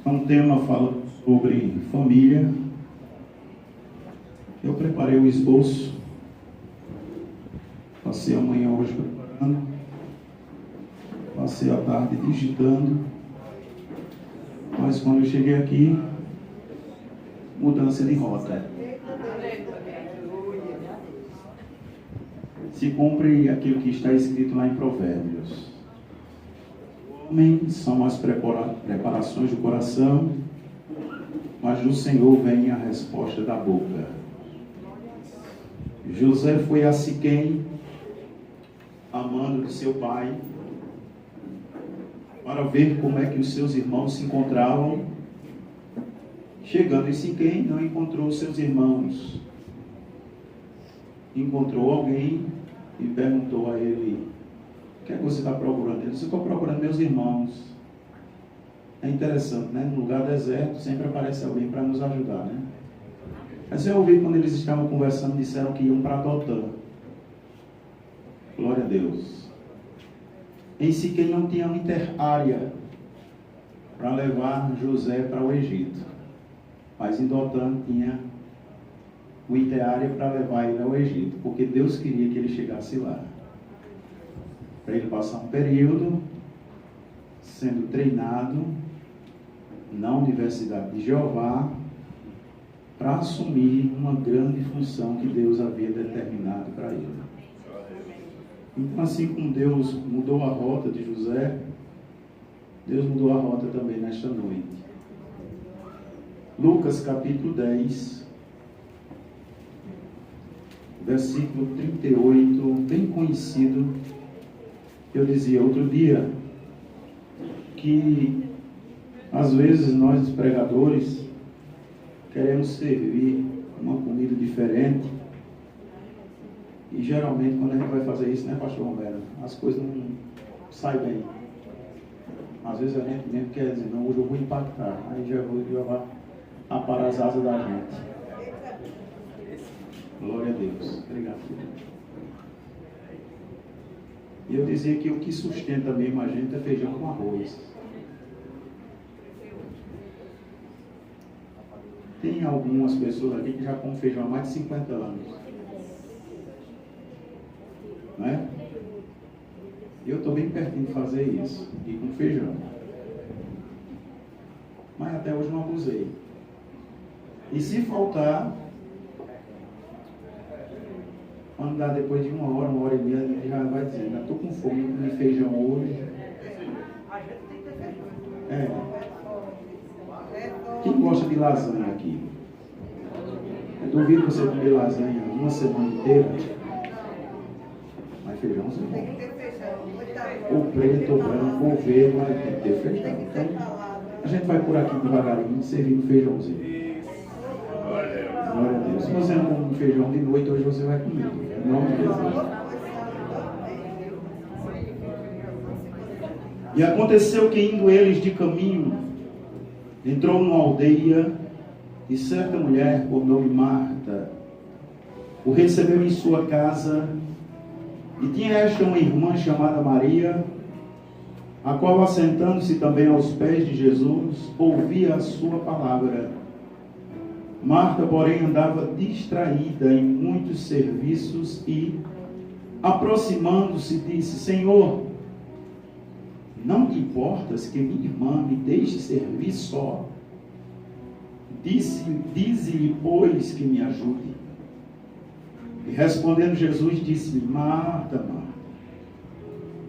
É um tema falando sobre família. Eu preparei o esboço. Passei a manhã hoje preparando. Passei a tarde digitando. Mas quando eu cheguei aqui, mudança de rota. Se cumpre aquilo que está escrito lá em Provérbios. Homens são as preparações do coração, mas do Senhor vem a resposta da boca. José foi a Siquém, amando de seu pai, para ver como é que os seus irmãos se encontravam. Chegando em Siquém, não encontrou seus irmãos. Encontrou alguém e perguntou a ele: o que é que você está procurando? Ele disse: estou procurando meus irmãos. É interessante, né? No lugar deserto sempre aparece alguém para nos ajudar, né? Mas eu ouvi quando eles estavam conversando, disseram que iam para Dotã. Glória a Deus. Em Siquém não tinha interárea para levar José para o Egito, mas em Dotã tinha o interárea para levar ele ao Egito, porque Deus queria que ele chegasse lá, para ele passar um período sendo treinado na Universidade de Jeová, para assumir uma grande função que Deus havia determinado para ele. Então, assim como Deus mudou a rota de José, Deus mudou a rota também nesta noite. Lucas capítulo 10, versículo 38, bem conhecido. Eu dizia outro dia que às vezes nós pregadores queremos servir uma comida diferente e geralmente quando a gente vai fazer isso, né, pastor Romero, as coisas não saem bem. Às vezes a gente mesmo quer dizer: não, hoje eu vou impactar, aí já vai aparar as asas da gente. Glória a Deus. Obrigado, filho. E eu dizia que o que sustenta mesmo a gente é feijão com arroz. Tem algumas pessoas aqui que já comem feijão há mais de 50 anos. Não é? Eu estou bem pertinho de fazer isso, e com feijão. Mas até hoje não abusei. E se faltar, quando dá depois de uma hora e meia, a gente já vai dizer: já estou com fome, não comi feijão hoje. Quem gosta de lasanha aqui? Eu duvido você comer lasanha uma semana inteira. Mas feijão você come. Ou preto, ou branco, ou verde, mas tem que ter feijão. Então, a gente vai por aqui devagarinho, servindo feijãozinho. Glória a Deus. Se você não come feijão de noite, hoje você vai comer. Em nome de Jesus. E aconteceu que, indo eles de caminho, entrou numa aldeia, e certa mulher, por nome Marta, o recebeu em sua casa. E tinha esta uma irmã chamada Maria, a qual, assentando-se também aos pés de Jesus, ouvia a sua palavra. Marta, porém, andava distraída em muitos serviços e, aproximando-se, disse: Senhor, não te importas que minha irmã me deixe servir só? Dize-lhe, pois, que me ajude. E respondendo Jesus, disse-lhe: Marta, Marta,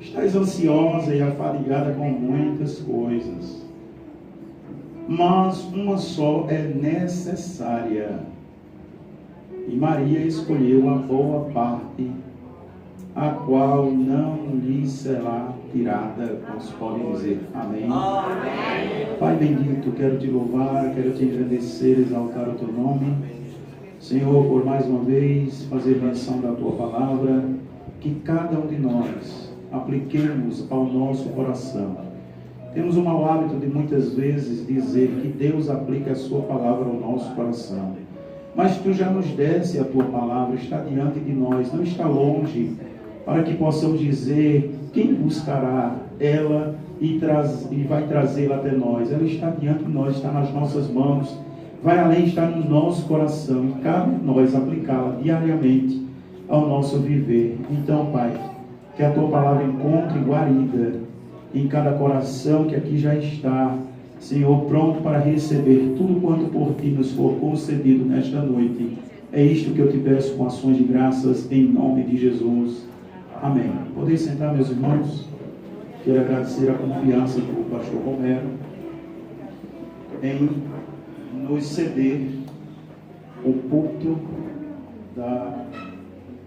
estás ansiosa e afadigada com muitas coisas, mas uma só é necessária. E Maria escolheu a boa parte, a qual não lhe será tirada. Quantos podem dizer amém? Amém. Pai bendito, quero te louvar, quero te agradecer, exaltar o teu nome, Senhor, por mais uma vez fazer menção da tua palavra, que cada um de nós apliquemos ao nosso coração. Temos o mau hábito de muitas vezes dizer que Deus aplica a sua palavra ao nosso coração, mas tu já nos desse a tua palavra, está diante de nós, não está longe, para que possamos dizer: quem buscará? Ela e vai trazê-la até nós. Ela está diante de nós, está nas nossas mãos, vai além, está no nosso coração, e cabe a nós aplicá-la diariamente ao nosso viver. Então, Pai, que a Tua palavra encontre guarida em cada coração que aqui já está, Senhor, pronto para receber tudo quanto por Ti nos for concedido nesta noite. É isto que eu te peço com ações de graças, em nome de Jesus. Amém. Podem sentar, meus irmãos. Quero agradecer a confiança do pastor Romero em nos ceder o púlpito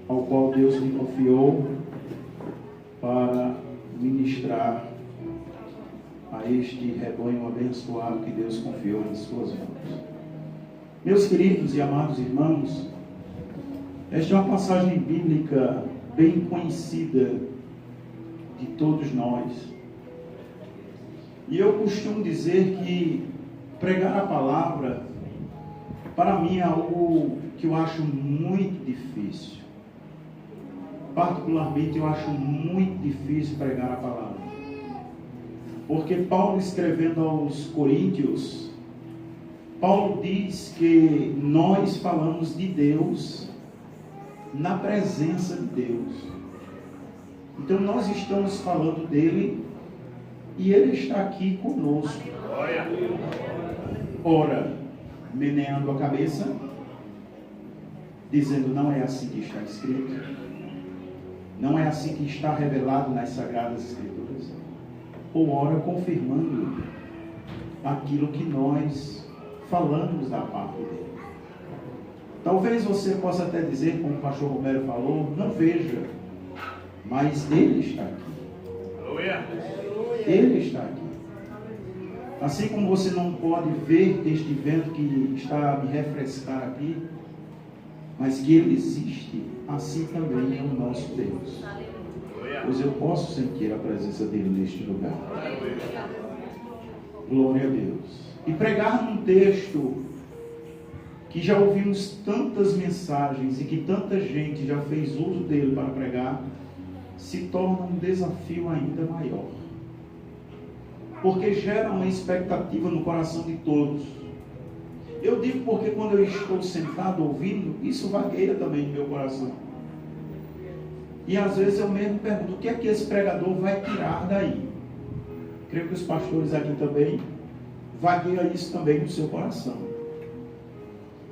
ao qual Deus me confiou para ministrar a este rebanho abençoado que Deus confiou em suas mãos. Meus queridos e amados irmãos, esta é uma passagem bíblica bem conhecida de todos nós. E eu costumo dizer que pregar a palavra, para mim, é algo que eu acho muito difícil. Particularmente, eu acho muito difícil pregar a palavra. Porque Paulo, escrevendo aos Coríntios, Paulo diz que nós falamos de Deus na presença de Deus. Então nós estamos falando dele e ele está aqui conosco. Ora, meneando a cabeça, dizendo não é assim que está escrito, não é assim que está revelado nas Sagradas Escrituras, ou ora confirmando aquilo que nós falamos da parte dele. Talvez você possa até dizer, como o pastor Romero falou, não veja, mas ele está aqui. Ele está aqui. Assim como você não pode ver este vento que está a me refrescar aqui, mas que ele existe, assim também é o nosso Deus. Pois eu posso sentir a presença dele neste lugar. Glória a Deus. E pregar num texto que já ouvimos tantas mensagens e que tanta gente já fez uso dele para pregar, se torna um desafio ainda maior. Porque gera uma expectativa no coração de todos. Eu digo porque quando eu estou sentado ouvindo, isso vagueia também no meu coração. E às vezes eu mesmo pergunto, o que é que esse pregador vai tirar daí? Creio que os pastores aqui também vagueia isso também no seu coração.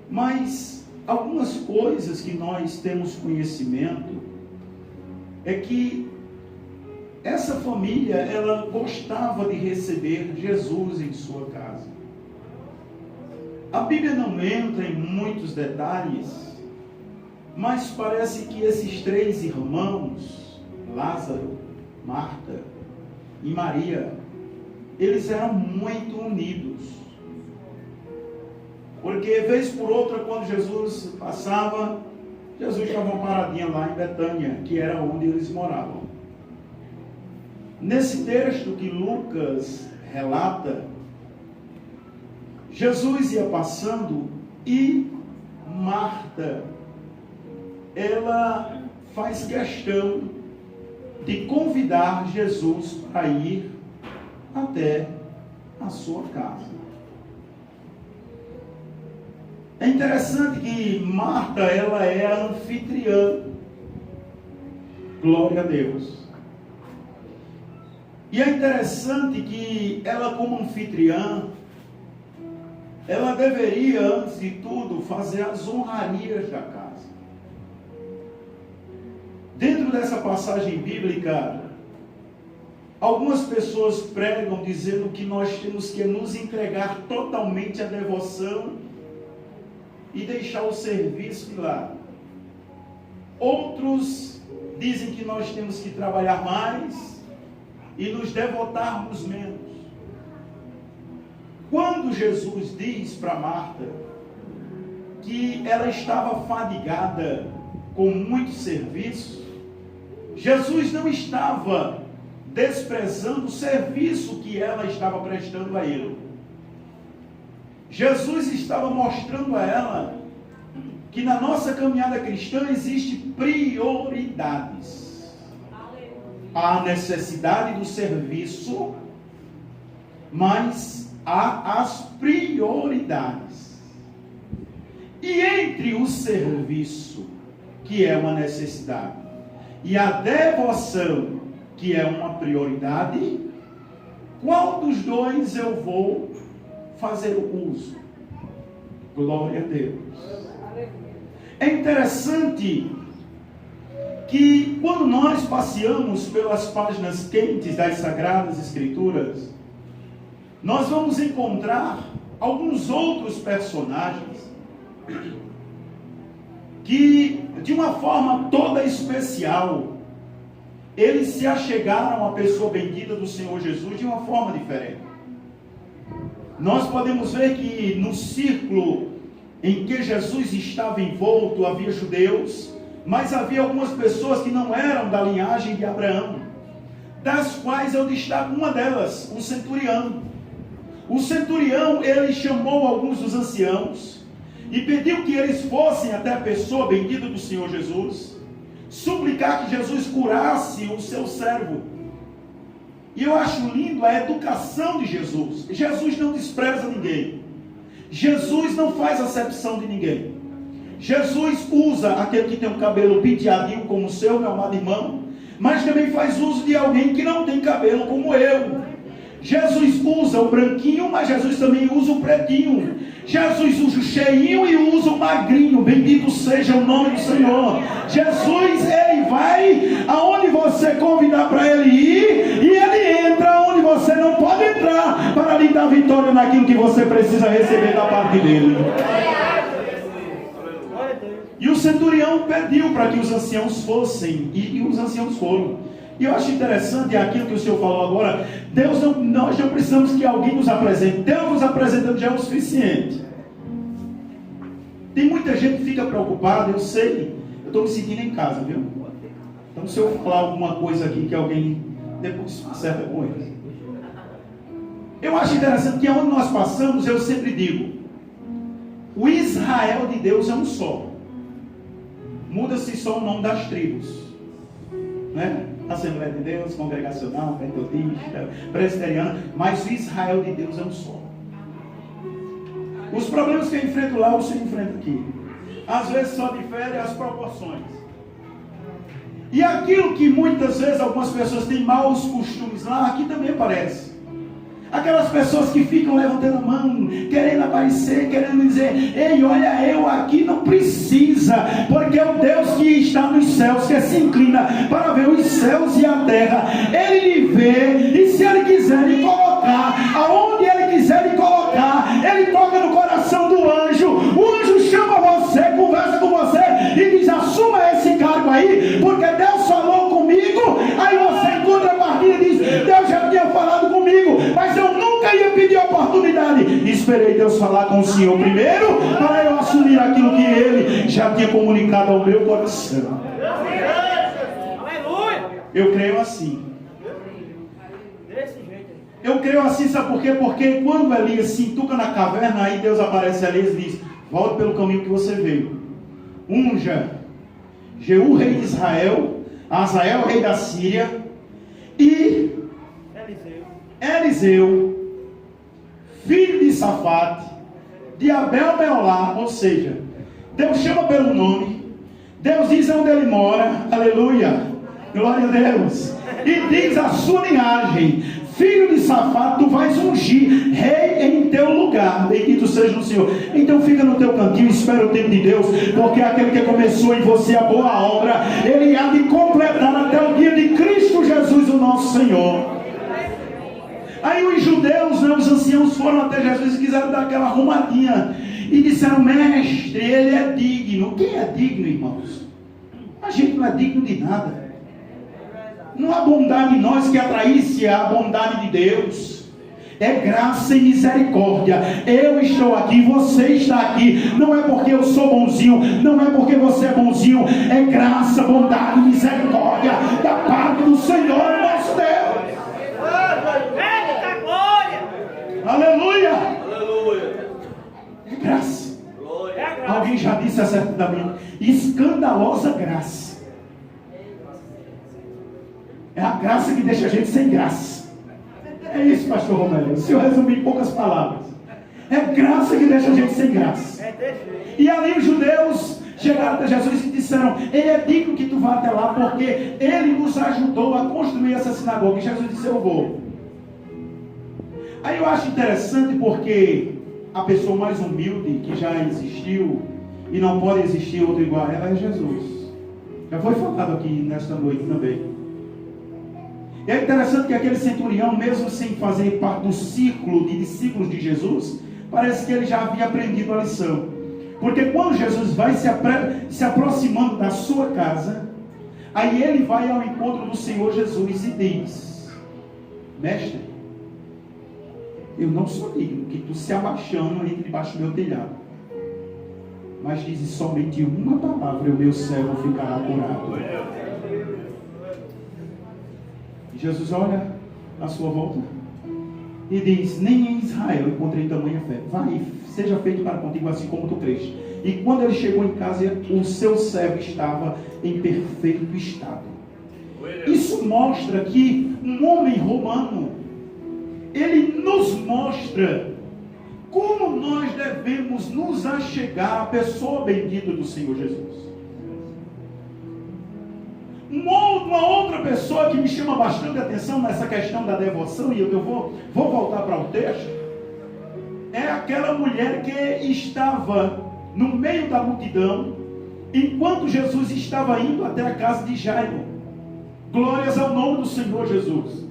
Mas algumas coisas que nós temos conhecimento é que essa família, ela gostava de receber Jesus em sua casa. A Bíblia não entra em muitos detalhes, mas parece que esses três irmãos, Lázaro, Marta e Maria, eles eram muito unidos. Porque, vez por outra, quando Jesus passava, Jesus estava uma paradinha lá em Betânia, que era onde eles moravam. Nesse texto que Lucas relata, Jesus ia passando e Marta, ela faz questão de convidar Jesus para ir até a sua casa. É interessante que Marta, ela é a anfitriã. Glória a Deus. E é interessante que ela, como anfitriã, ela deveria, antes de tudo, fazer as honrarias da casa. Dentro dessa passagem bíblica, algumas pessoas pregam dizendo que nós temos que nos entregar totalmente à devoção e deixar o serviço de lado. Outros dizem que nós temos que trabalhar mais e nos devotarmos menos. Quando Jesus diz para Marta que ela estava fadigada com muito serviço, Jesus não estava desprezando o serviço que ela estava prestando a ele. Jesus estava mostrando a ela que na nossa caminhada cristã existem prioridades. Há a necessidade do serviço mas há as prioridades. E entre o serviço, que é uma necessidade, e a devoção, que é uma prioridade, qual dos dois eu vou fazer o uso? Glória a Deus. É interessante que quando nós passeamos pelas páginas quentes das Sagradas Escrituras, nós vamos encontrar alguns outros personagens que, de uma forma toda especial, eles se achegaram à pessoa bendita do Senhor Jesus de uma forma diferente. Nós podemos ver que no círculo em que Jesus estava envolto havia judeus, mas havia algumas pessoas que não eram da linhagem de Abraão, das quais eu destaco uma delas, um centurião. O centurião, ele chamou alguns dos anciãos e pediu que eles fossem até a pessoa bendita do Senhor Jesus, suplicar que Jesus curasse o seu servo. E eu acho lindo a educação de Jesus. Jesus não despreza ninguém. Jesus não faz acepção de ninguém. Jesus usa aquele que tem um cabelo penteadinho como o seu, meu amado irmão, mas também faz uso de alguém que não tem cabelo como eu. Jesus usa o branquinho, mas Jesus também usa o pretinho. Jesus usa o cheinho e usa o magrinho. Bendito seja o nome do Senhor. Jesus, ele vai aonde você convidar para ele ir, e ele entra onde você não pode entrar, para lhe dar vitória naquilo que você precisa receber da parte dele. E o centurião pediu para que os anciãos fossem, e os anciãos foram. E eu acho interessante aquilo que o Senhor falou agora. Nós não precisamos que alguém nos apresente. Deus nos apresentando já é o suficiente. Tem muita gente que fica preocupada, eu sei. Eu estou me sentindo em casa, viu? Então se eu falar alguma coisa aqui que alguém depois acerta com ele. Eu acho interessante que aonde nós passamos, eu sempre digo, o Israel de Deus é um só. Muda-se só o nome das tribos, né? Assembleia de Deus, Congregacional, Metodista, Presbiteriana, mas o Israel de Deus é um só. Os problemas que eu enfrento lá, você enfrenta aqui. Às vezes só difere as proporções. E aquilo que muitas vezes algumas pessoas têm maus costumes lá, aqui também aparece. Aquelas pessoas que ficam levantando a mão, querendo aparecer, querendo dizer, ei, olha, eu aqui não precisa, porque o Deus que está nos céus, que se inclina para ver os céus e a terra, ele lhe vê, e se ele quiser lhe colocar, aonde ele quiser lhe colocar, ele toca no coração do anjo, o anjo chama você, conversa com você, e diz, assuma esse cargo aí, porque Deus falou comigo. Aí você encontra a partida e diz, Deus já tinha falado comigo, mas eu nunca ia pedir oportunidade. Esperei Deus falar com o Senhor primeiro, para eu assumir aquilo que ele já tinha comunicado ao meu coração. Eu creio assim. Eu creio assim, sabe por quê? Porque quando Elias se entuca na caverna, aí Deus aparece a Elias e diz, volte pelo caminho que você veio. Unja Jeú, rei de Israel, Azael, rei da Síria, e Eliseu, filho de Safate, de Abel Meolá. Ou seja, Deus chama pelo nome, Deus diz onde ele mora, aleluia, glória a Deus, e diz a sua linhagem, filho de Safate, tu vais ungir rei em teu lugar, bendito seja o Senhor. Então fica no teu cantinho, espera o tempo de Deus, porque aquele que começou em você a boa obra, ele há de completar até o dia de Cristo Jesus, o nosso Senhor. Aí os judeus, né, os anciãos foram até Jesus e quiseram dar aquela arrumadinha, e disseram, mestre, ele é digno. Quem é digno, irmãos? A gente não é digno de nada. Não há bondade em nós que atraísse a bondade de Deus. É graça e misericórdia. Eu estou aqui, você está aqui. Não é porque eu sou bonzinho, não é porque você é bonzinho. É graça, bondade e misericórdia da parte do Senhor nosso Deus. Aleluia. É graça. Alguém já disse acertadamente, escandalosa graça. É a graça que deixa a gente sem graça. É É isso, pastor Romero. Se eu resumir em poucas palavras, é graça que deixa a gente sem graça. E ali os judeus chegaram até Jesus e disseram: ele é digno que tu vá até lá, porque ele nos ajudou a construir essa sinagoga. E Jesus disse: eu vou. Aí eu acho interessante, porque a pessoa mais humilde que já existiu, e não pode existir outro igual a ela, é Jesus. Já foi falado aqui nesta noite também. E é interessante que aquele centurião, mesmo sem fazer parte do círculo de discípulos de Jesus, parece que ele já havia aprendido a lição. Porque quando Jesus vai se aproximando da sua casa, aí ele vai ao encontro do Senhor Jesus e diz: mestre, eu não sou digno que tu se abaixando entre debaixo do meu telhado, mas diz somente uma palavra e o meu servo ficará curado. E Jesus olha à sua volta e diz: nem em Israel encontrei tamanha fé. Vai, seja feito para contigo assim como tu crês. E quando ele chegou em casa, o seu servo estava em perfeito estado. Isso mostra que um homem romano, ele nos mostra como nós devemos nos achegar à pessoa bendita do Senhor Jesus. Uma outra pessoa que me chama bastante atenção nessa questão da devoção, e eu vou voltar para o texto, é aquela mulher que estava no meio da multidão, enquanto Jesus estava indo até a casa de Jairo. Glórias ao nome do Senhor Jesus.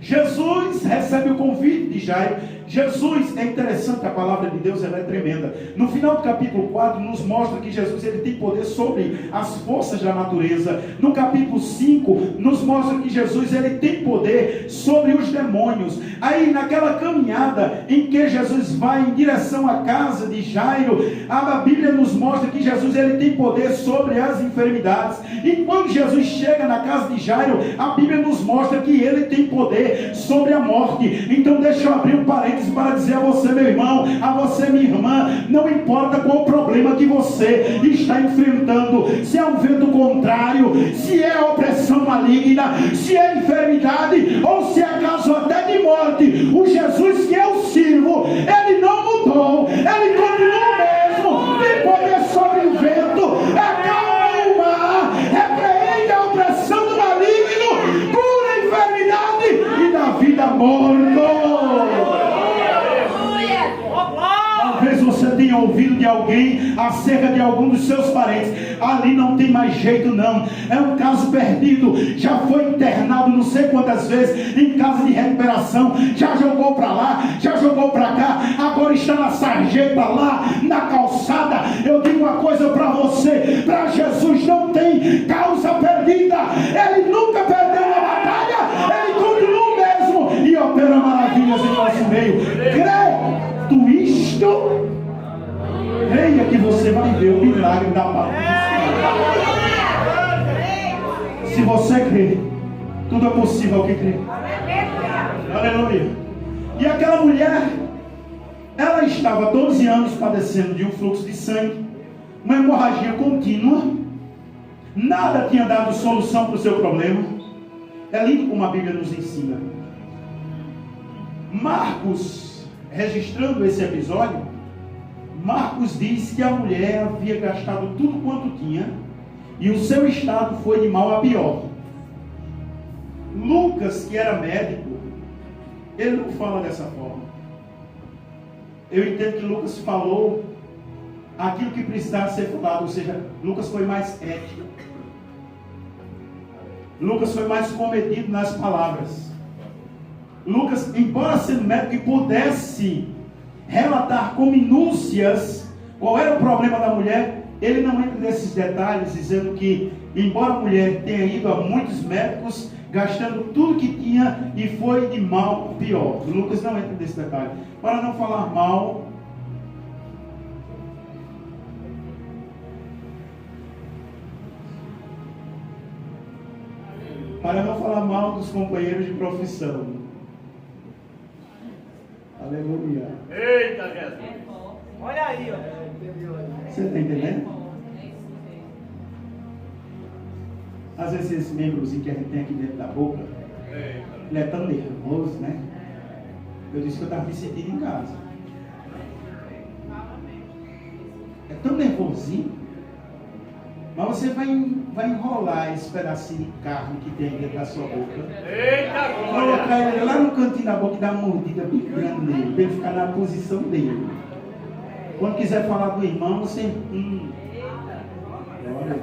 Jesus recebe o convite de Jairo. Jesus, é interessante, a palavra de Deus, ela é tremenda. No final do capítulo 4 nos mostra que Jesus, ele tem poder sobre as forças da natureza. No capítulo 5 nos mostra que Jesus, ele tem poder sobre os demônios. Aí naquela caminhada em que Jesus vai em direção à casa de Jairo, a Bíblia nos mostra que Jesus, ele tem poder sobre as enfermidades. E quando Jesus chega na casa de Jairo, a Bíblia nos mostra que ele tem poder sobre a morte. Então deixa eu abrir um parênteses para dizer a você, meu irmão, a você, minha irmã, não importa qual o problema que você está enfrentando, se é um vento contrário, se é opressão maligna, se é enfermidade, ou se é caso até de morte, o Jesus que eu sirvo, ele não mudou, ele continua o mesmo, tem poder sobre o vento, acalma o mar, repreende a opressão do maligno, cura a enfermidade e dá vida a morto. Talvez você tenha ouvido de alguém acerca de algum dos seus parentes: ali não tem mais jeito não, é um caso perdido, já foi internado não sei quantas vezes em casa de recuperação, já jogou para lá, já jogou para cá, agora está na sarjeta lá, na calçada. Eu digo uma coisa para você: para Jesus não tem causa perdida, ele nunca perdeu uma batalha, ele continua o mesmo e opera maravilhas em nosso meio. Crê tu isto, creia que você vai ver o milagre da palavra. Se você crê, tudo é possível ao que crê. Aleluia. E aquela mulher, ela estava 12 anos padecendo de um fluxo de sangue, uma hemorragia contínua, nada tinha dado solução para o seu problema. É lindo como a Bíblia nos ensina. Marcos, registrando esse episódio, Marcos diz que a mulher havia gastado tudo quanto tinha e o seu estado foi de mal a pior. Lucas, que era médico, ele não fala dessa forma. Eu entendo que Lucas falou aquilo que precisava ser falado, ou seja, Lucas foi mais ético. Lucas foi mais comedido nas palavras. Lucas, embora sendo médico, pudesse relatar com minúcias qual era o problema da mulher, ele não entra nesses detalhes, dizendo que, embora a mulher tenha ido a muitos médicos, gastando tudo que tinha e foi de mal a pior. Lucas não entra nesse detalhe, para não falar mal dos companheiros de profissão. Aleluia. Eita, Jesus. Olha aí, ó. Você está entendendo? Às vezes esse membrozinho que a gente tem aqui dentro da boca, ele é tão nervoso, né? Eu disse que eu estava me sentindo em casa. É tão nervosinho. Mas você vai enrolar esse pedacinho de carne que tem dentro da sua boca. Eita, Colocar glória! ele lá no cantinho da boca e dar uma mordida bem grande nele, para ele ficar na posição dele. Quando quiser falar do irmão, você. Glória.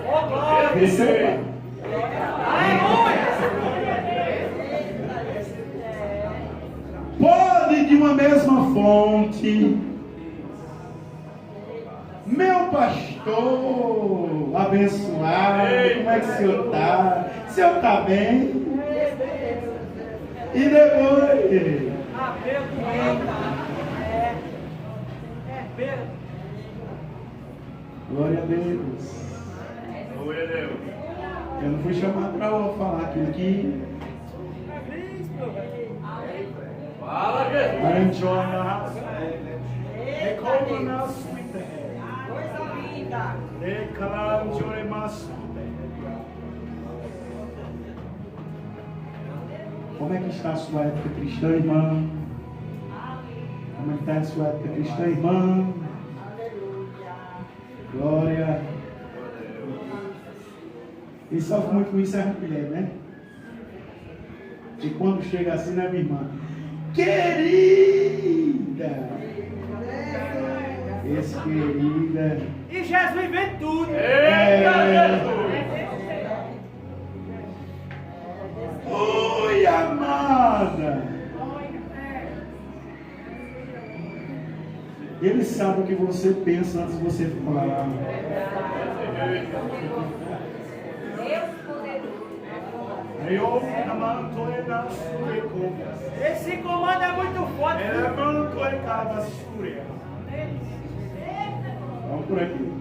Ô, glória! Receba. Pode de uma mesma fonte. Meu pastor abençoado, como é que o senhor está? O senhor está bem? E depois? Glória a Deus. Glória a Deus. Eu não fui chamado para falar aquilo que Fala, Jesus. I enjoy the house. They call us with the head. They call us. Como é que está a sua época cristã, irmã? Como é que está a sua época cristã, irmã? Glória. Quem sofre muito com isso é a mulher, né? E quando chega assim, né, minha irmã? Querida! Esse querida. E Jesus vem tudo. É. Oi, amada! Ele sabe o que você pensa antes de você falar. Esse comando é muito forte. Vamos por aqui.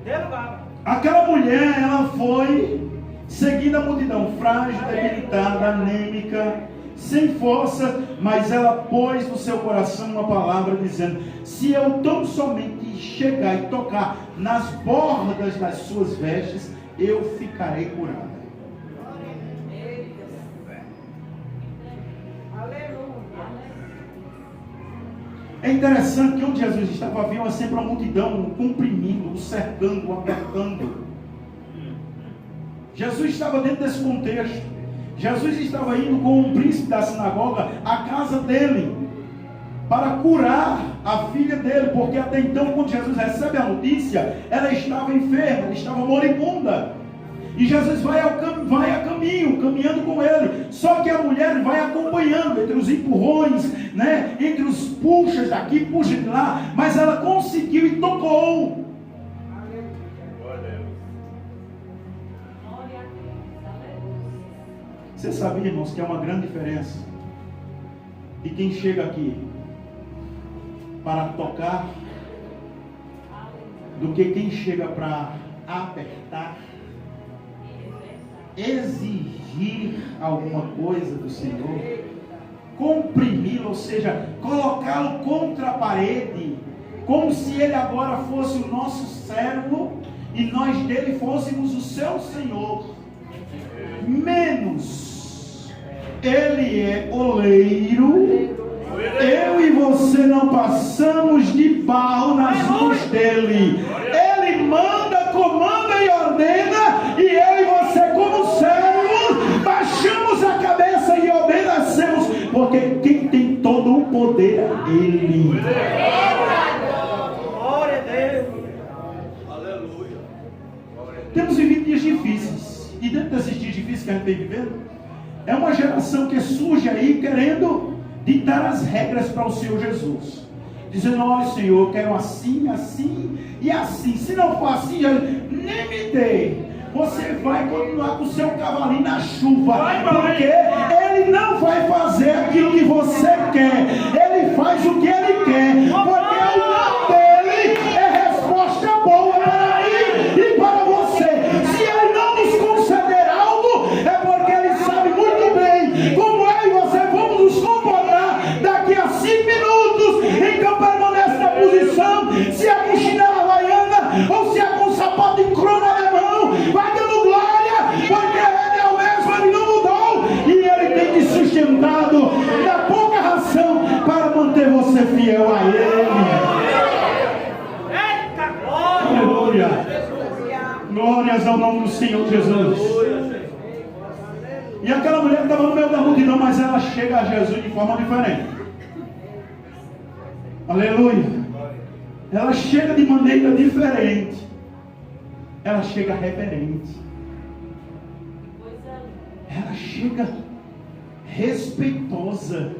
Dê lugar. Aquela mulher, ela foi seguindo a multidão, frágil, debilitada, anêmica, sem força, mas ela pôs no seu coração uma palavra dizendo: se eu tão somente chegar e tocar nas bordas das suas vestes, eu ficarei curada. É interessante que onde Jesus estava, havia sempre uma multidão comprimindo, o cercando, o apertando. Jesus estava dentro desse contexto. Jesus estava indo com o príncipe da sinagoga à casa dele para curar a filha dele, porque até então, quando Jesus recebe a notícia, ela estava enferma, ela estava moribunda. E Jesus vai a caminho, caminhando com ele. Só que a mulher vai acompanhando entre os empurrões, né? Entre os puxas daqui, puxa de lá. Mas ela conseguiu e tocou. Você sabia, irmãos, que é uma grande diferença de quem chega aqui para tocar do que quem chega para apertar, exigir alguma coisa do Senhor, comprimi-lo, ou seja, colocá-lo contra a parede, como se ele agora fosse o nosso servo e nós dele fôssemos o seu Senhor. Menos ele é oleiro, eu e você não passamos de barro nas mãos dele. Ele manda, comanda e ordena, e eu e você, como servos, baixamos a cabeça e obedecemos, porque quem tem todo o poder é ele. Glória a Deus. Aleluia. Temos vivido dias difíceis, e dentro desses dias difíceis que a gente vem vivendo, é uma geração que surge aí querendo ditar as regras para o Senhor Jesus, dizendo: olha, Senhor, eu quero assim, assim e assim. Se não for assim, nem me dê. Você vai continuar com o seu cavalinho na chuva, porque ele não vai fazer aquilo que você quer, ele faz o que ele quer, porque o não dele é resposta boa para mim e para você. Se ele não nos conceder algo, é porque ele sabe muito bem como eu e você vamos nos comportar daqui a 5 minutos. Então permanece na posição, se é com chinela havaiana ou se é com sapato em cromo alemão, vai dando glória, porque ele é o mesmo, ele não mudou, e ele tem te sustentado na pouca ração eu vou ser fiel a Ele. Eita glória! Aleluia. Glórias ao nome do Senhor Jesus. E aquela mulher estava no meio da multidão, mas ela chega a Jesus de forma diferente. Aleluia. Ela chega de maneira diferente. Ela chega reverente. Ela chega respeitosa.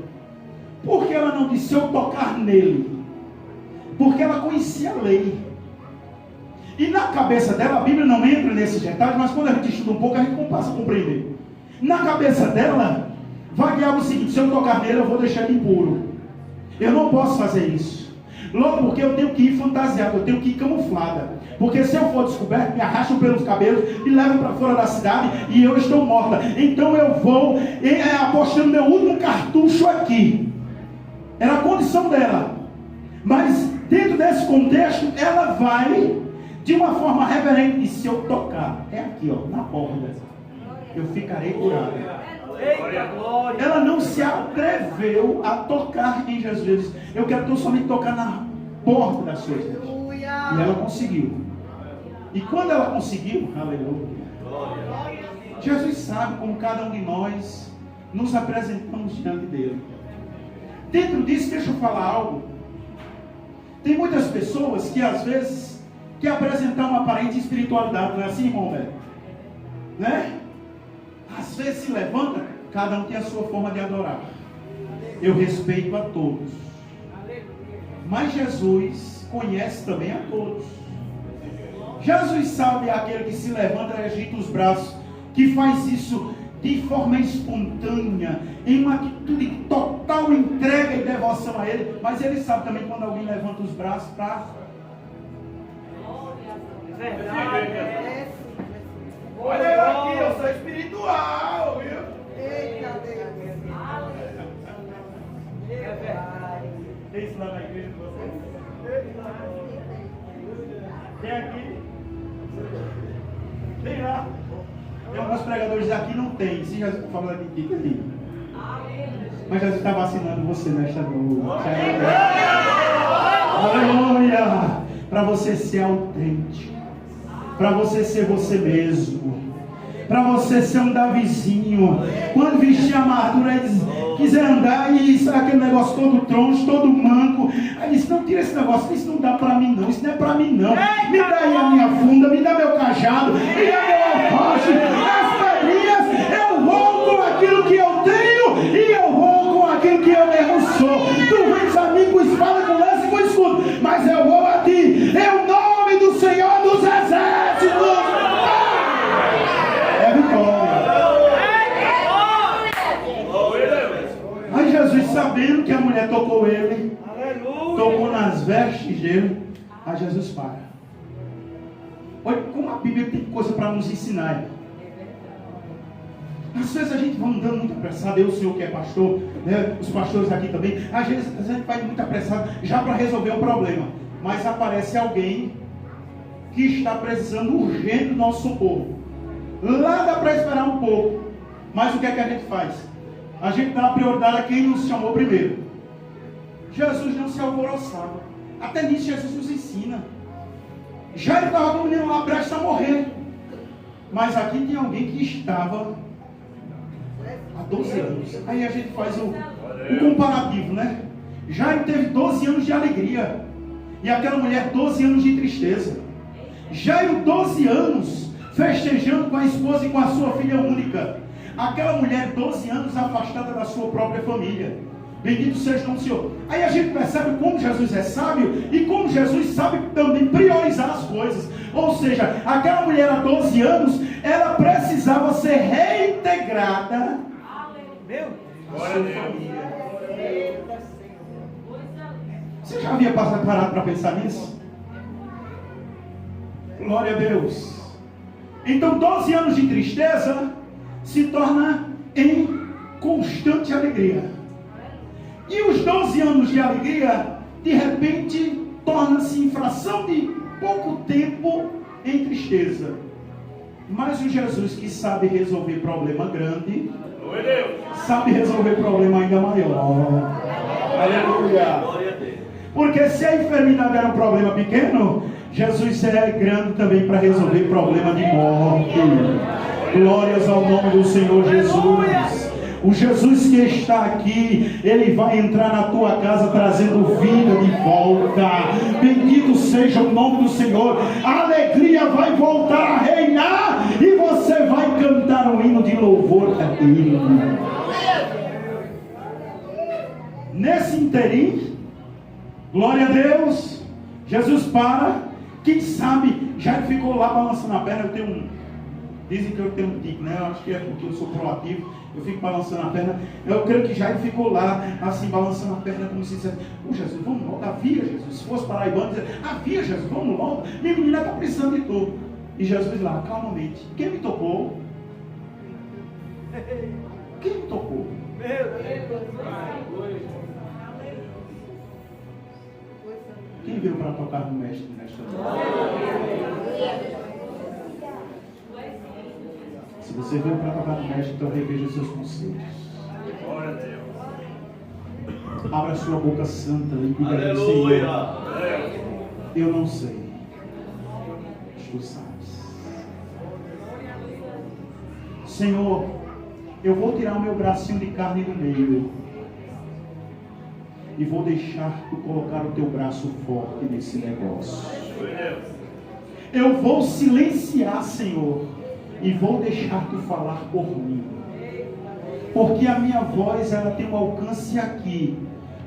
Por que ela não disse eu tocar nele? Porque ela conhecia a lei. E na cabeça dela, a Bíblia não entra nesses detalhes, mas quando a gente estuda um pouco, a gente passa a compreender. Na cabeça dela, vai guiar o seguinte: se eu tocar nele, eu vou deixar ele impuro. Eu não posso fazer isso. Logo porque eu tenho que ir fantasiado, eu tenho que ir camuflada. Porque se eu for descoberto, me arrastam pelos cabelos, me levam para fora da cidade e eu estou morta. Então eu vou apostando meu último cartucho aqui. Era a condição dela. Mas dentro desse contexto, ela vai de uma forma reverente. E se eu tocar, é aqui, ó, na borda, eu ficarei curada. Eita glória! Ela não se atreveu a tocar em Jesus. Eu quero tão somente tocar na borda das suas vestes. E ela conseguiu. E quando ela conseguiu, aleluia, Jesus sabe como cada um de nós nos apresentamos diante dele. Dentro disso, deixa eu falar algo. Tem muitas pessoas que às vezes querem apresentar uma aparente espiritualidade, não é assim, irmão velho? Né? Às vezes se levanta, cada um tem a sua forma de adorar. Eu respeito a todos. Mas Jesus conhece também a todos. Jesus sabe aquele que se levanta e agita os braços, que faz isso de forma espontânea, em uma atitude de total entrega e devoção a Ele. Mas Ele sabe também quando alguém levanta os braços para... Verdade. Olha eu aqui, eu sou espiritual, viu? Eita Deus. É verdade. Tem isso lá na igreja de vocês? Tem aqui? Tem lá. Tem alguns pregadores aqui, não tem. Se Jesus está falando aqui, tem ali. Mas Jesus está vacinando você nesta noite. Aleluia! Para você ser autêntico. Para você ser você mesmo. Para você ser um Davizinho. Quando vestir a armadura, quiser andar e isso, aquele negócio todo troncho, todo manco. Aí disse, não, tira esse negócio, isso não dá para mim não, isso não é para mim não. Me dá aí a minha funda, me dá meu cajado, me dá meu alface, as pedrinhas, eu vou com aquilo que eu tenho e eu vou com aquilo que eu mesmo sou. Tu vens a mim com espada, com lança e com escudo, mas eu vou a ti, é o nome do Senhor dos Exércitos. É vitória. Aí Jesus, sabendo que a mulher tocou ele, tocou nas vestes dele, aí Jesus para. Olha como a Bíblia tem coisa para nos ensinar. Às vezes a gente vai andando muito apressado, eu, o senhor que é pastor, né, os pastores aqui também, às vezes a gente vai muito apressado já para resolver um problema, mas aparece alguém que está precisando urgente do nosso socorro. Lá dá para esperar um pouco, mas o que é que a gente faz? A gente dá a prioridade a quem nos chamou primeiro. Jesus não se alvoroçava. Até nisso Jesus nos ensina. Já ele estava com o menino lá prestes a morrer. Mas aqui tem alguém que estava há 12 anos. Aí a gente faz o comparativo, né? Jairo teve 12 anos de alegria. E aquela mulher 12 anos de tristeza. Jairo 12 anos festejando com a esposa e com a sua filha única. Aquela mulher 12 anos afastada da sua própria família. Bendito seja o nome do Senhor. Aí a gente percebe como Jesus é sábio e como Jesus sabe também priorizar as coisas. Ou seja, aquela mulher há 12 anos, ela precisava ser reintegrada Meu à sua família. Você já havia parado para pensar nisso? Glória a Deus. Então 12 anos de tristeza se torna em constante alegria. E os 12 anos de alegria, de repente, torna-se em fração de pouco tempo em tristeza. Mas o Jesus que sabe resolver problema grande, sabe resolver problema ainda maior. Aleluia. Porque se a enfermidade era um problema pequeno, Jesus é grande também para resolver problema de morte. Glórias ao nome do Senhor Jesus. O Jesus que está aqui, Ele vai entrar na tua casa trazendo vida de volta. Bendito seja o nome do Senhor. A alegria vai voltar a reinar e você vai cantar um hino de louvor a Ele. Nesse interim, glória a Deus, Jesus para. Quem sabe, já ficou lá balançando a perna. Dizem que eu tenho um tique, né? Eu acho que é porque eu sou proativo, eu fico balançando a perna. Eu creio que Jairo ficou lá, assim, balançando a perna, como se dissesse: ô Jesus, vamos logo, havia Jesus. Se fosse paraibano, dizer: havia Jesus, vamos logo, minha menina está precisando de tudo. E Jesus lá, calmamente: quem me tocou? Quem me tocou? Meu Deus. Quem veio para tocar no mestre nesta noite? Se você veio para tocar no mestre, então reveja os seus conceitos. Glória a Deus. Abra sua boca santa e diga: Aleluia. Senhor, eu não sei, tu sabes. Senhor, eu vou tirar o meu bracinho de carne do meio e vou deixar tu colocar o teu braço forte nesse negócio. Eu vou silenciar, Senhor, e vou deixar tu falar por mim, porque a minha voz ela tem um alcance aqui,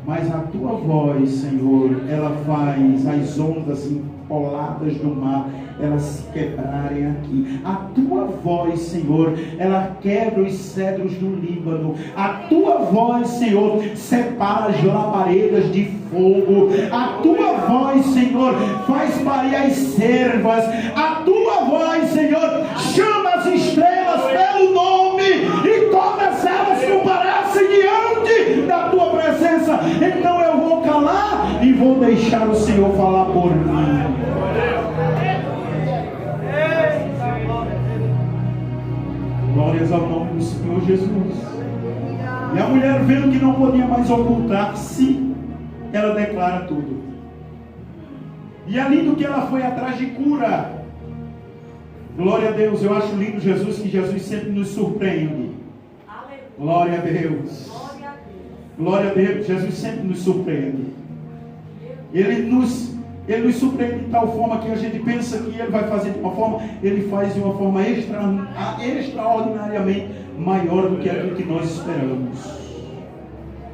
mas a tua voz, Senhor, ela faz as ondas empoladas do mar elas se quebrarem aqui. A tua voz, Senhor, ela quebra os cedros do Líbano. A tua voz, Senhor, separa as labaredas de fogo. A tua voz, Senhor, faz parir as servas. A tua voz, Senhor, chama as estrelas pelo nome e todas elas comparecem diante da tua presença. Então eu vou calar e vou deixar o Senhor falar por mim. Glórias ao nome do Senhor Jesus. E a mulher, vendo que não podia mais ocultar-se, ela declara tudo. E é lindo que ela foi atrás de cura. Glória a Deus. Eu acho lindo Jesus, que Jesus sempre nos surpreende. Glória a Deus. Glória a Deus. Jesus sempre nos surpreende. Ele nos surpreende de tal forma que a gente pensa que Ele vai fazer de uma forma, Ele faz de uma forma extraordinariamente maior do que aquilo que nós esperamos.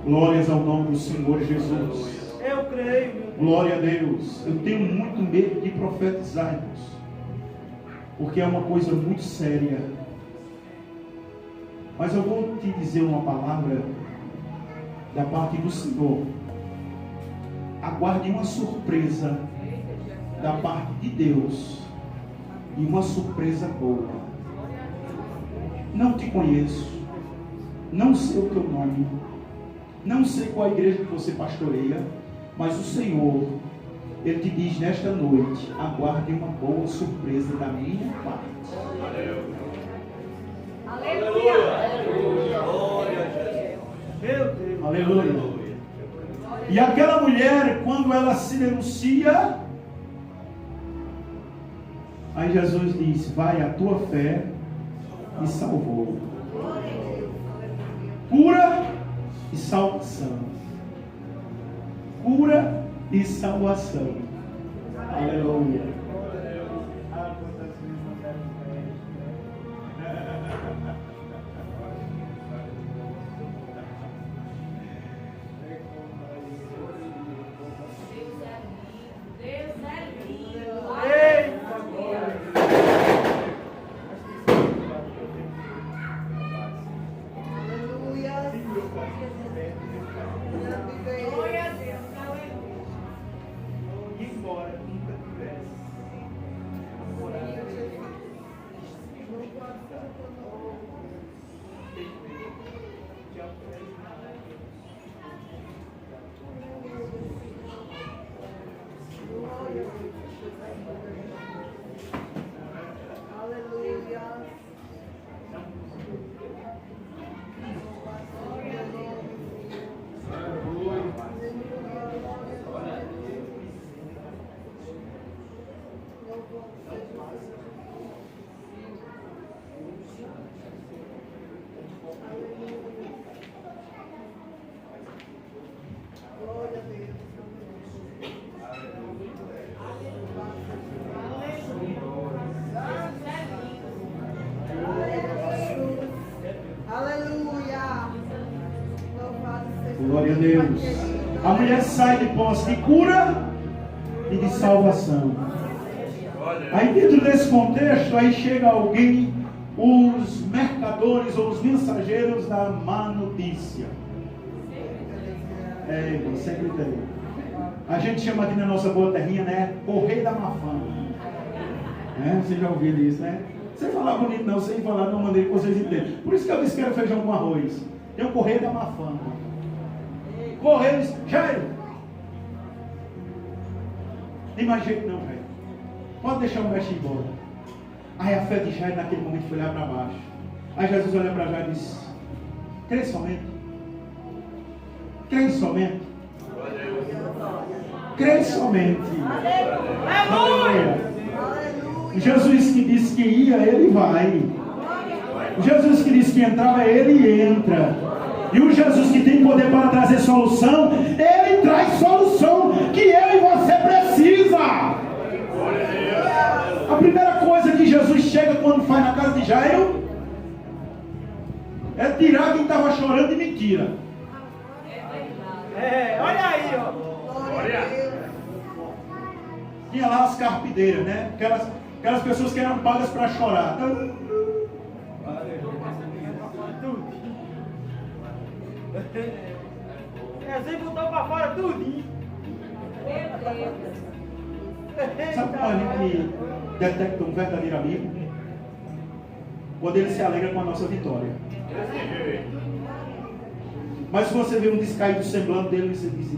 Glórias ao nome do Senhor Jesus. Eu creio. Glória a Deus. Eu tenho muito medo de profetizar, irmãos, porque é uma coisa muito séria. Mas eu vou te dizer uma palavra da parte do Senhor. Aguarde uma surpresa da parte de Deus, e uma surpresa boa. Não te conheço, não sei o teu nome, não sei qual a igreja que você pastoreia, mas o Senhor, Ele te diz nesta noite: aguarde uma boa surpresa da minha parte. Aleluia. Glória a Jesus. Meu Deus. Aleluia. E aquela mulher, quando ela se denuncia, aí Jesus diz: vai, a tua fé me salvou. Cura e salvação. Cura e salvação. Aleluia. Embora nunca tivesse Deus. A mulher sai de posse de cura e de salvação. Aí dentro desse contexto, aí chega alguém, os mercadores ou os mensageiros da má notícia. Irmão, sempre tem. A gente chama aqui na nossa boa terrinha, né? Correio da má fama. Vocês já ouviram isso, né? Sem falar bonito não, sem falar de uma maneira que vocês entendem. Por isso que eu disse que era feijão com arroz. Tem o correio da má fama. Correio, Jairo. Tem mais jeito não, Jairo. Pode deixar o mestre embora. Aí a fé de Jairo naquele momento foi lá para baixo. Aí Jesus olha para Jairo e disse: crê somente. Crê somente. Crê somente. Aleluia. Jesus que disse que ia, ele vai. Jesus que disse que entrava, ele entra. E o Jesus que tem poder para trazer solução, ele traz solução que eu e você precisa. A primeira coisa que Jesus chega quando faz na casa de Jairo é tirar quem estava chorando de mentira. Olha aí, ó. Tinha lá as carpideiras, né? Aquelas pessoas que eram pagas para chorar. Jesus botou para fora tudinho. Sabe como a gente detecta um verdadeiro amigo? Quando ele se alegra com a nossa vitória. Mas se você vê um descaído semblante dele, você diz: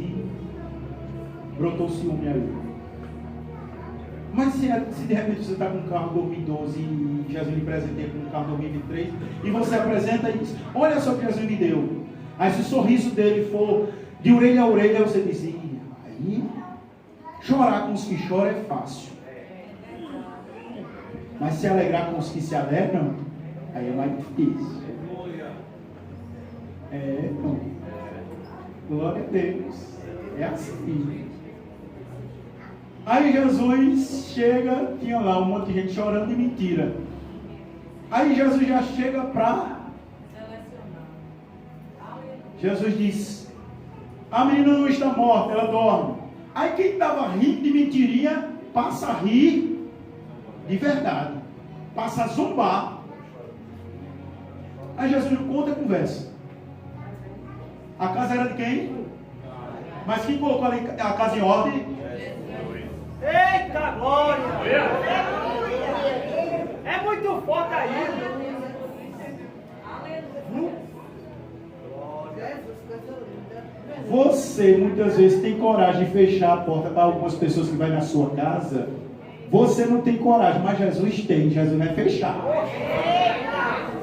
brotou ciúme aí. Mas se de repente você está com um carro 2012 e Jesus lhe presenteia com um carro 2023 e você apresenta e diz: olha só o que Jesus me deu. Aí se o sorriso dele for de orelha a orelha, você diz: aí chorar com os que choram é fácil. Mas se alegrar com os que se alegram, aí é mais difícil. Glória a Deus. É assim. Aí Jesus chega, tinha lá um monte de gente chorando de mentira. Aí Jesus já chega para Jesus diz: a menina não está morta, ela dorme. Aí quem estava rindo de mentirinha passa a rir de verdade, passa a zombar. Aí Jesus conta a conversa. A casa era de quem? Mas quem colocou ali a casa em ordem? Eita glória! É muito forte aí. Você muitas vezes tem coragem de fechar a porta para algumas pessoas que vai na sua casa. Você não tem coragem, mas Jesus tem. Jesus vai fechar.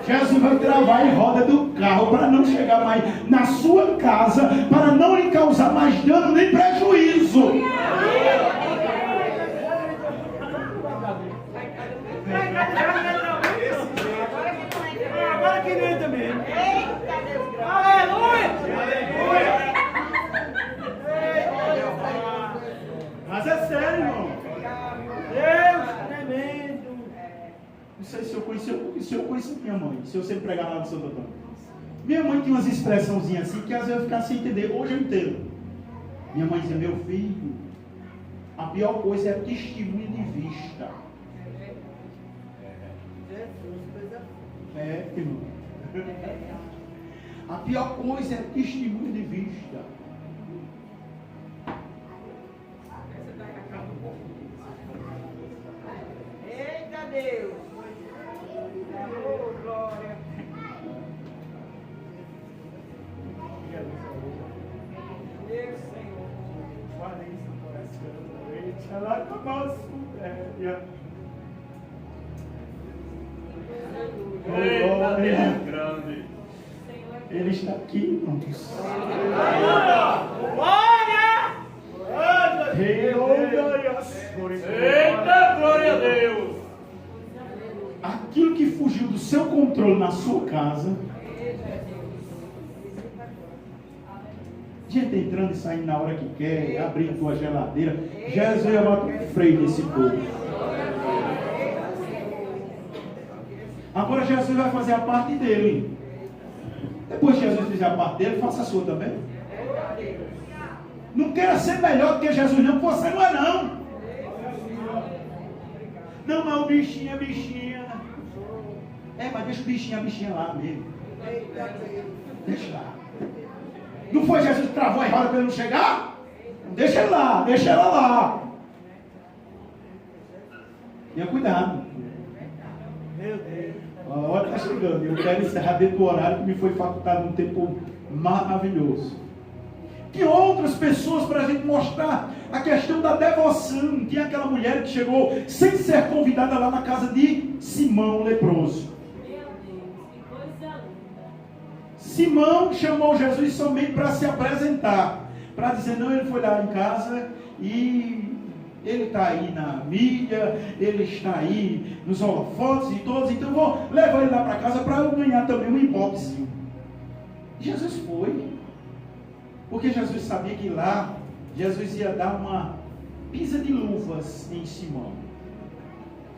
Jesus vai travar em roda do carro para não chegar mais na sua casa, para não lhe causar mais dano nem prejuízo. Agora que nem entra mesmo. Aleluia! Mas é sério, irmão. Deus tremendo. Não sei se eu conheci minha mãe, se eu sempre pregar lá no Santo Antônio. Minha mãe tinha umas expressãozinhas assim que às vezes eu ficava sem entender. Hoje eu entendo. Minha mãe dizia: meu filho, a pior coisa é testemunho de vista. Irmão. A pior coisa é testemunho de vista. Eita Deus! Oh, glória! Deus, Senhor! Falei isso no coração. Ela com o nosso. Grande. Ele está aqui, irmãos. Glória! Eita, glória a Deus. Aquilo que fugiu do seu controle na sua casa, gente entrando e saindo na hora que quer, abrindo tua geladeira, Jesus ia bater o freio desse povo. Agora Jesus vai fazer a parte dele. Depois que Jesus fizer a parte dele, faça a sua também. Não queira ser melhor do que Jesus, não, porque você não é, não. Não, mas o bichinho é bichinha. Mas deixa o bichinho, a bichinha lá mesmo. Deixa lá. Não foi Jesus que travou a roda para ele não chegar? Deixa ele lá, deixa ela lá. Tenha cuidado. Meu Deus. A hora está chegando. Eu quero encerrar dentro do horário que me foi facultado um tempo maravilhoso. Tinha outras pessoas para a gente mostrar a questão da devoção. Tinha aquela mulher que chegou sem ser convidada lá na casa de Simão, leproso. Simão chamou Jesus somente para se apresentar, para dizer, não, ele foi lá em casa e ele está aí na mídia, ele está aí nos holofotes e todos, então vou levar ele lá para casa para eu ganhar também um hipótese. Jesus foi, porque Jesus sabia que lá, Jesus ia dar uma pisa de luvas em Simão.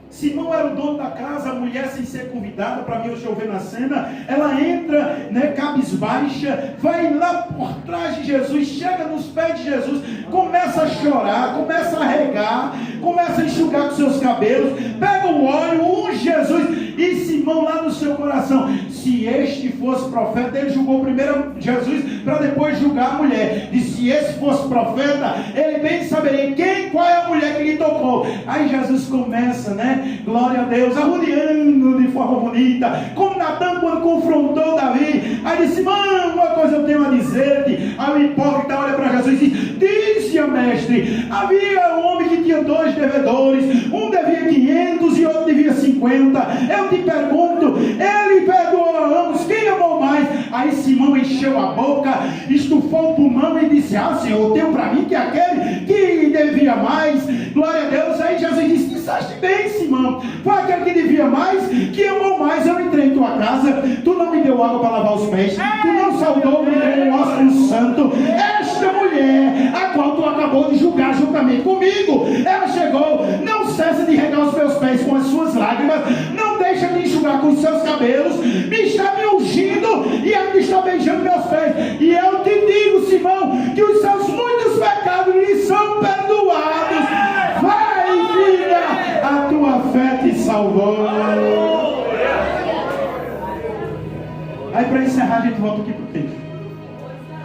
Simão era o dono da casa, a mulher sem ser convidada, para mim, deixa eu ver na cena, ela entra, cabisbaixa, vai lá por trás de Jesus, chega nos pés de Jesus, começa a chorar, começa a regar, começa a enxugar com seus cabelos, pega o óleo, unge Jesus, e Simão lá no seu coração, se este fosse profeta, ele julgou primeiro Jesus, para depois julgar a mulher, e se esse fosse profeta, ele bem saberia qual é a mulher que lhe tocou. Aí Jesus começa, glória a Deus, arrodeando de forma bonita, como Natan quando confrontou Davi, aí disse, mano, uma coisa eu tenho a dizer-te. Aí o hipócrita olha para Jesus e diz, diz-me, mestre, havia um homem que tinha 2 devedores, um devia 500 e outro devia 50, eu te pergunto, ele perdoou a ambos, quem amou mais? Aí Simão encheu a boca, estufou o pulmão e disse, Senhor, tenho para mim que aquele que devia mais, glória a Deus. Aí Jesus disse, pensaste bem, Simão, foi aquele que devia mais, que amou mais. Eu entrei em tua casa, tu não me deu água para lavar os pés, tu não saudou, me deu um ósculo santo. Esta mulher, a qual tu acabou de julgar juntamente comigo, ela chegou, não cessa de regar os meus pés com as suas lágrimas, não deixa de enxugar com os seus cabelos, me está me ungindo e ainda está beijando meus pés. E eu te digo, Simão, que os seus muitos pecados lhe são perdoados. Vai, filha, a tua fé te salvou. Aí para encerrar a gente volta aqui para o texto.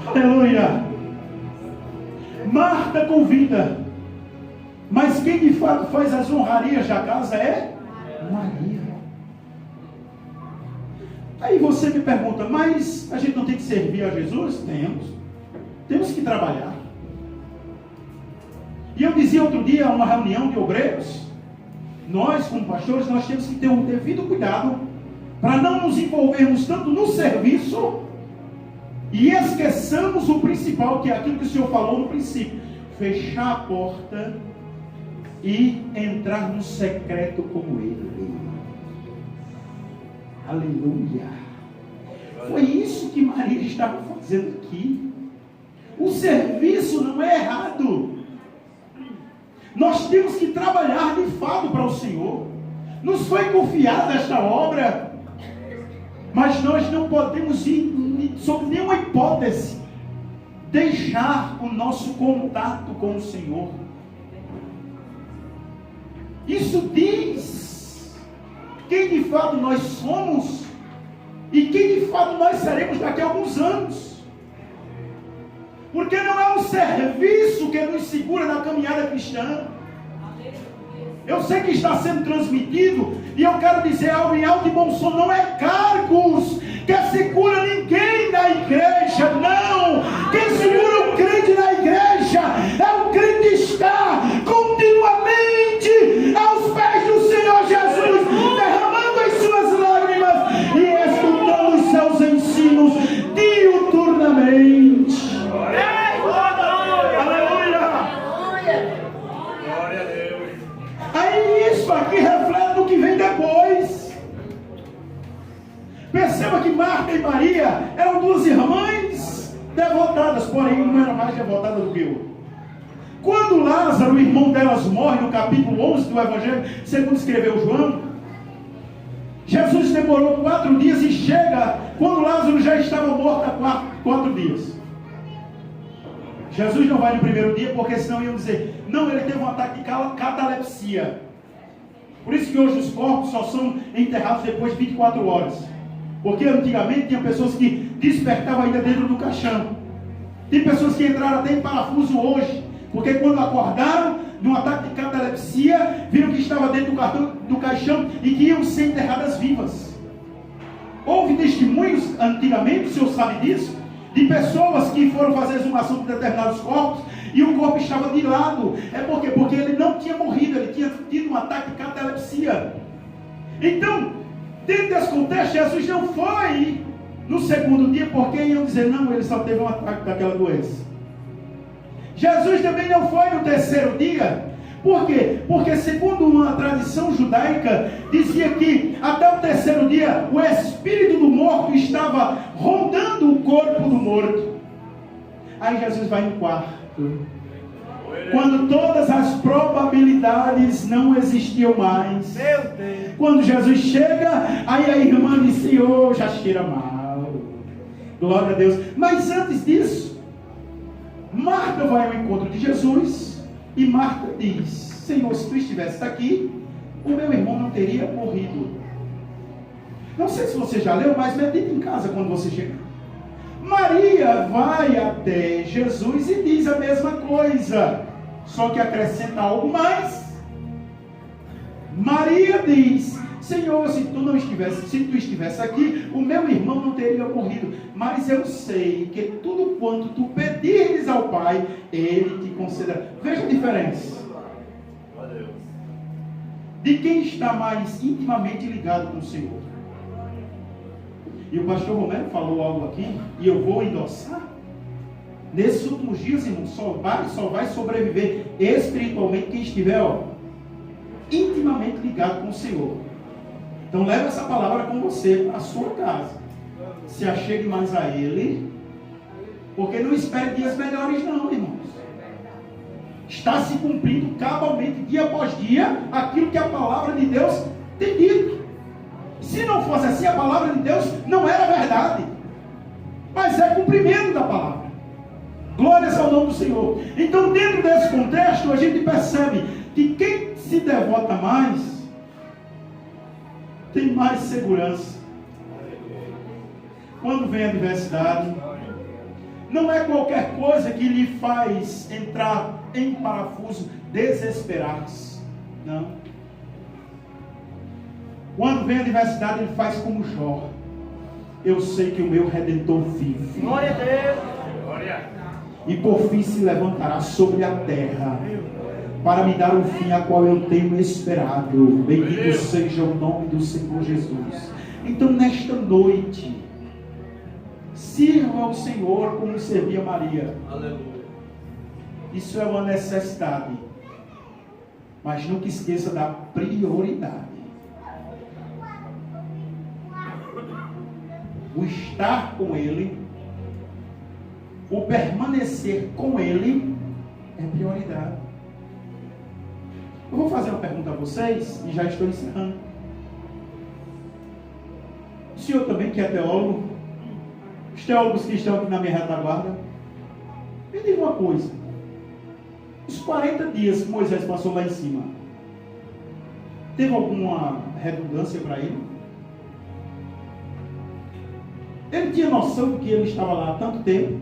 Aleluia. Marta convida, mas quem de fato faz as honrarias da casa é Maria. Aí você me pergunta, mas a gente não tem que servir a Jesus? Temos que trabalhar. E eu dizia outro dia, uma reunião de obreiros, nós como pastores, nós temos que ter um devido cuidado para não nos envolvermos tanto no serviço e esqueçamos o principal, que é aquilo que o Senhor falou no princípio: fechar a porta e entrar no secreto como Ele. Aleluia. Foi isso que Maria estava fazendo aqui. O serviço não é errado. Nós temos que trabalhar de fato para o Senhor. Nos foi confiada esta obra, mas nós não podemos ir, sob nenhuma hipótese, deixar o nosso contato com o Senhor. Isso diz quem de fato nós somos e quem de fato nós seremos daqui a alguns anos. Porque não é o serviço que nos segura na caminhada cristã. Eu sei que está sendo transmitido, e eu quero dizer algo em alto e bom som: não é cargos que segura ninguém na igreja, não. Quem segura o crente na igreja é o crente que está continuamente aos pés do Senhor Jesus, derramando as suas lágrimas e escutando os seus ensinos diuturnamente. Aí isso aqui reflete o que vem depois. Perceba que Marta e Maria eram duas irmãs devotadas, porém uma era mais devotada do que outra. Quando Lázaro, o irmão delas, morre, no capítulo 11 do Evangelho, segundo escreveu João, Jesus demorou 4 dias e chega quando Lázaro já estava morto há 4 dias. Jesus não vai no primeiro dia, porque senão iam dizer, não, ele teve um ataque de catalepsia. Por isso que hoje os corpos só são enterrados depois de 24 horas. Porque antigamente tinha pessoas que despertavam ainda dentro do caixão. Tem pessoas que entraram até em parafuso hoje, porque quando acordaram de um ataque de catalepsia, viram que estava dentro do caixão e que iam ser enterradas vivas. Houve testemunhos antigamente, o senhor sabe disso, de pessoas que foram fazer exumação de determinados corpos e o corpo estava de lado. É por quê? Porque ele não tinha morrido, ele tinha tido um ataque de catalepsia. Então, dentro desse contexto, Jesus não foi no segundo dia, porque iam dizer, não, ele só teve um ataque daquela doença. Jesus também não foi no terceiro dia. Por quê? Porque segundo uma tradição judaica, dizia que até o terceiro dia, o espírito do morto estava rondando o corpo do morto. Aí Jesus vai no quarto, quando todas as probabilidades não existiam mais. Meu Deus. Quando Jesus chega, aí a irmã diz, Senhor, já cheira mal. Glória a Deus. Mas antes disso, Marta vai ao encontro de Jesus e Marta diz, Senhor, se tu estivesse aqui, o meu irmão não teria morrido. Não sei se você já leu, mas medita em casa quando você chegar. Maria vai até Jesus e diz a mesma coisa, só que acrescenta algo mais. Maria diz, Senhor, se tu estivesse aqui, o meu irmão não teria morrido. Mas eu sei que tudo quanto tu pedires ao Pai, Ele te concederá. Veja a diferença. De quem está mais intimamente ligado com o Senhor. E o pastor Romero falou algo aqui, e eu vou endossar. Nesses últimos dias, irmão, só vai sobreviver espiritualmente quem estiver, intimamente ligado com o Senhor. Então leve essa palavra com você para a sua casa. Se achegue mais a Ele, porque não espere dias melhores não, irmãos. Está se cumprindo cabalmente, dia após dia, aquilo que a palavra de Deus tem dito. Se não fosse assim, a palavra de Deus não era verdade, mas é cumprimento da palavra. Glórias ao nome do Senhor. Então, dentro desse contexto, a gente percebe que quem se devota mais tem mais segurança. Quando vem a adversidade, não é qualquer coisa que lhe faz entrar em parafuso, desesperar-se. Não. Quando vem a adversidade, ele faz como Jó. Eu sei que o meu Redentor vive. Glória a Deus. E por fim se levantará sobre a terra, para me dar o fim a qual eu tenho esperado. Bendito seja o nome do Senhor Jesus. Então, nesta noite, sirva ao Senhor como servia Maria. Aleluia. Isso é uma necessidade. Mas nunca esqueça da prioridade. O estar com Ele, o permanecer com Ele, é prioridade. Eu vou fazer uma pergunta a vocês e já estou encerrando. O senhor também que é teólogo, os teólogos que estão aqui na minha retaguarda, me diga uma coisa. Os 40 dias que Moisés passou lá em cima, teve alguma redundância para ele? Ele tinha noção de que ele estava lá há tanto tempo?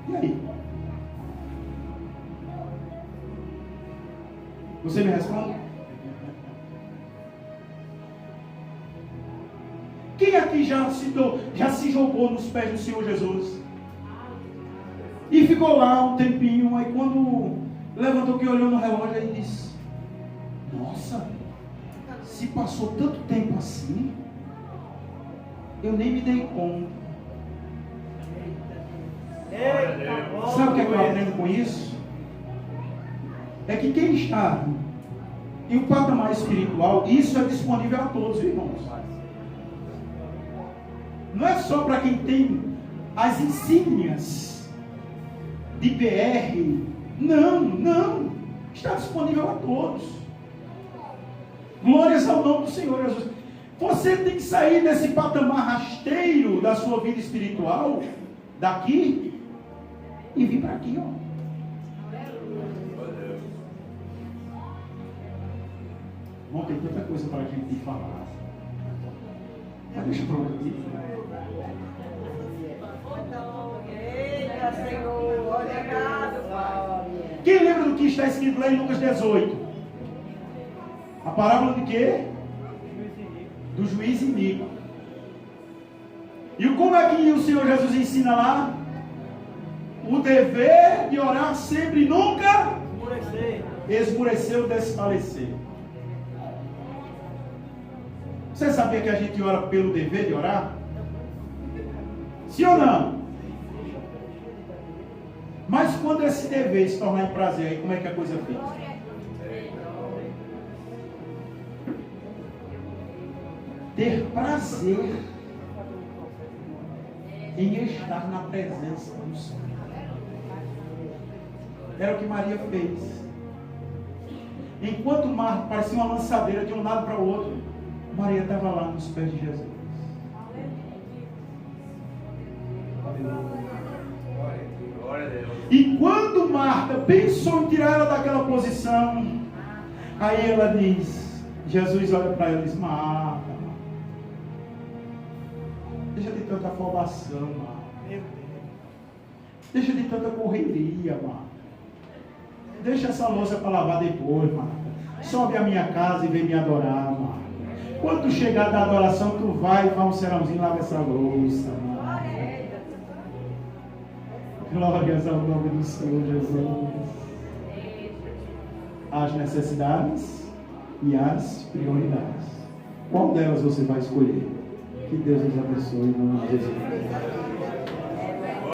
E aí? Você me responde? Quem aqui já se jogou nos pés do Senhor Jesus? E ficou lá um tempinho, aí quando levantou que olhou no relógio, aí disse, nossa, se passou tanto tempo assim, eu nem me dei conta. Sabe o que eu aprendo com isso? É que quem está em um patamar espiritual, isso é disponível a todos, irmãos. Não é só para quem tem as insígnias de PR. Não. Está disponível a todos. Glórias ao nome do Senhor Jesus. Você tem que sair desse patamar rasteiro da sua vida espiritual, daqui, e vir para aqui, ó. Não tem tanta coisa para a gente falar. Mas deixa para outro dia. Eita, Senhor, obrigado, Pai. Quem lembra do que está escrito lá em Lucas 18? A parábola de quê? Do juiz iníquo. E como é que o Senhor Jesus ensina lá? O dever de orar sempre e nunca esmurecer ou desfalecer. Você sabia que a gente ora pelo dever de orar? Sim ou não? Mas quando esse dever se tornar em prazer, aí como é que a coisa fica? Ter prazer em estar na presença do Senhor. Era o que Maria fez. Enquanto o mar parecia uma lançadeira de um lado para o outro, Maria estava lá nos pés de Jesus. E quando Marta pensou em tirar ela daquela posição, aí ela diz, Jesus olha para ela e diz, Marta, deixa de tanta afobação, Marta. Deixa de tanta correria, Marta. Deixa essa louça para lavar depois, Marta. Sobe a minha casa e vem me adorar, Marta. Quando tu chegar da adoração, tu vai e faz um serãozinho e lava essa louça, Marta. Glórias ao nome do Senhor Jesus. As necessidades e as prioridades. Qual delas você vai escolher? Que Deus nos abençoe em nome de Jesus.